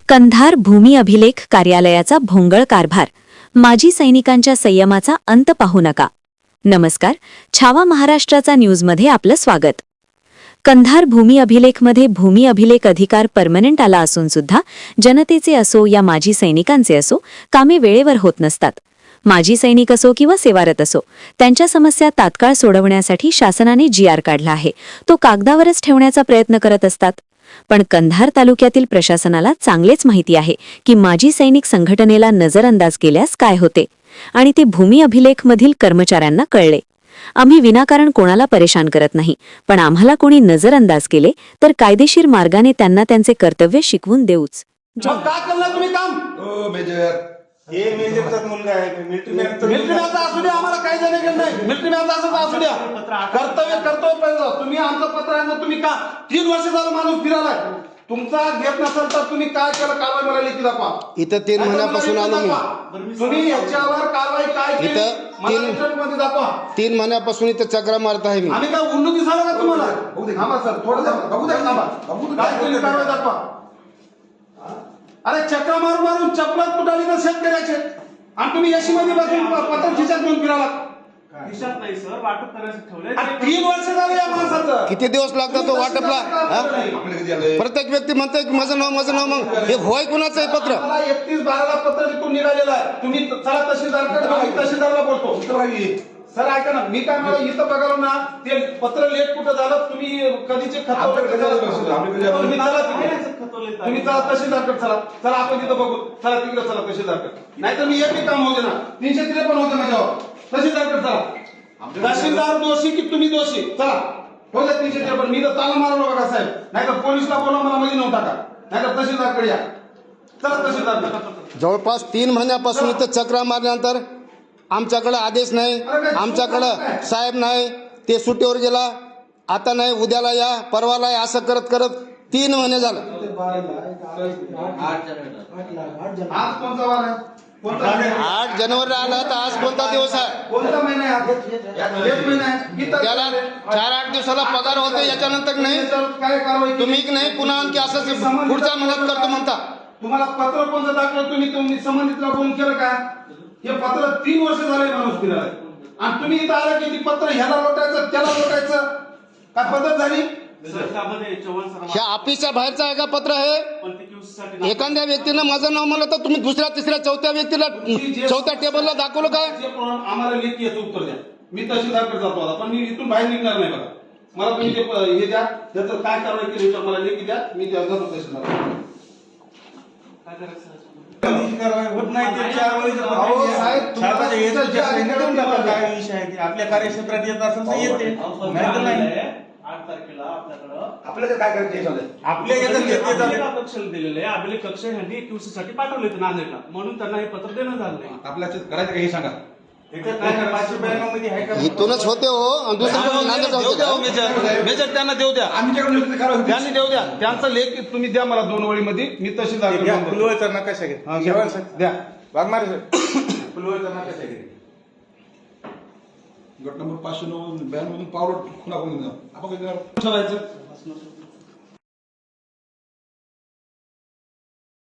कंधार भूमी अभिलेख कार्यालयाचा भोंगळ कारभार, माजी सैनिकांच्या संयमाचा अंत पाहू नका. नमस्कार, छावा महाराष्ट्राचा न्यूजमध्ये आपलं स्वागत. कंधार भूमी अभिलेखमध्ये भूमी अभिलेख अधिकार परमनंट आला असून सुद्धा जनतेचे असो या माजी सैनिकांचे असो कामे वेळेवर होत नसतात. माजी सैनिक असो किंवा सेवारत असो, त्यांच्या समस्या तात्काळ सोडवण्यासाठी शासनाने GR काढला आहे. तो कागदावरच ठेवण्याचा प्रयत्न करत असतात. पण कंधार तालुक्यातील प्रशासनाला चांगलेच माहिती आहे की माजी सैनिक संघटनेला नजरअंदाज केल्यास काय होते, आणि ते भूमी अभिलेखमधील कर्मचाऱ्यांना कळले. आम्ही विनाकारण कोणाला परेशान करत नाही, पण आम्हाला कोणी नजरअंदाज केले तर कायदेशीर मार्गाने त्यांना त्यांचे कर्तव्य शिकवून देऊच. मग काय करणार तुम्ही काम? हो मेजर, हे मेजरचाच मुलगा आहे. मिलिटरी मॅनचा असू द्या, आम्हाला काही देणं घेणं नाही. मिलिटरी मॅनचा असू द्या, कर्तव्य पहिलं. तुम्ही आमचं पत्र आहे ना, तुम्ही का 3 वर्ष झालं माणूस फिरायलाय. तुमचा घेत नसेल तर तुम्ही काय केलं, कारवाई मला लेखी दाखवा. इथं 3 महिन्यापासून आलो मी. तुम्ही याच्यावर कारवाई काय केली मला मध्ये दाखवा. 3 महिन्यापासून इथं चक्रा मारत आहे मी. आम्ही काय उल्लू दिसायला का तुम्हाला? थांबा सर, थोडं बघू द्या. थांबा, काय केली कारवाई दाखवा. अरे चक्रा मारून मारून चपलात कुठाली तर शेतकऱ्याचे, आणि तुम्ही एसी मध्ये बसून पत्र खिशात घेऊन फिराला. खिशात नाही सर, वाटप करायचं ठेवलंय. 3 वर्ष झाले या माणसाचं. किती दिवस लागतात तो वाटपला? प्रत्येक व्यक्ती म्हणते की माझं नाव. मग हे होय कुणाचं आहे पत्र? मला 31/12 पत्र लिहून निघालेलं आहे. तुम्ही चला तहसीलदारकडे, तहसीलदारला बोलतो. सर ऐका ना, मी काय मला इथं बघालो ना, ते पत्र लेट कुठं झालं, तुम्ही कधीचे तुम्ही चला तहसीलदारकडे. चला आपण तिथं बघू. चला तिकडे चला तहसीलदारकडे. नाहीतर मी एक काम होते ना, 353 होते माझ्यावर. तहसीलदारकडे चला. तहसीलदार दोषी की तुम्ही दोषी? चला हो द्या 353. मी तर ताला मारलो बघा साहेब. नाहीतर पोलिसला बोला, मला मध्ये नव्हता का. नाहीतर तहसीलदारकडे या. चला तहसीलदार. जवळपास 3 महिन्यापासून इथं चक्रा मारल्यानंतर आमच्याकडे आदेश नाही, आमच्याकडं साहेब नाही, ते सुट्टीवर गेला, आता नाही, उद्याला या, परवाला या, असं करत करत 3 महिने झालं. आज कोणता वार आहे? 8 जानेवारी आला तर आज कोणता दिवस आहे? कोणता महिना आहे? त्याला 4-8 दिवसाला पगार होतो, याच्यानंतर नाही. काय कारवाई तुम्ही नाही पुन्हा आणखी असं पुढचा मदत करतो म्हणता. तुम्हाला पत्र कोणतं दाखलं? तुम्ही संबंधितला फोन केलं का? हे पत्र 3 वर्ष झाले माणूस फिरायला, आणि तुम्ही इथं आला की ती पत्र ह्याला लोटायचं त्याला लोटायचं. काय पद्धत झाली? ह्या ऑफिसच्या बाहेरचं आहे का पत्र हे? एखाद्या व्यक्तीनं माझं नाव म्हणलं तर तुम्ही दुसऱ्या तिसऱ्या चौथ्या व्यक्तीला 4थ्या टेबलला दाखवलं काय? आम्हाला लेखी याचं उत्तर द्या. मी तहसीलदारकडे जातो आता, पण मी इथून बाहेर निघणार नाही. बघा, मला तुम्ही हे द्या, त्याचं काय कारवाई केली मला लेखी द्या. मी त्या जातो तहसीलदार. होत नाही ते 4 वेळेस काय विषय आहे. आपल्या कार्यक्षेत्रात येत असेल तर येते, नाहीतर नाही. 8 तारखेला आपल्याकडे काय करायचं? आपल्या कक्ष दिलेले आहे. अभिलेख कक्ष यांनी QC साठी पाठवले नांदेडला, म्हणून त्यांना हे पत्र देणं झालं नाही. आपल्या करायचं का हे सांगा. इथूनच होते हो, मेजर त्यांना देऊ द्या. त्यांनी देऊ द्या. त्यांचा लेख तुम्ही द्या मला 2 वळीमध्ये. मी तहसीलदार फुलवळचा नकाशा द्या. वाघमारे फुलवळचा नकाशा घे. गट नंबर 592 मधून पावलं खुणा करून आपण काय करायचं?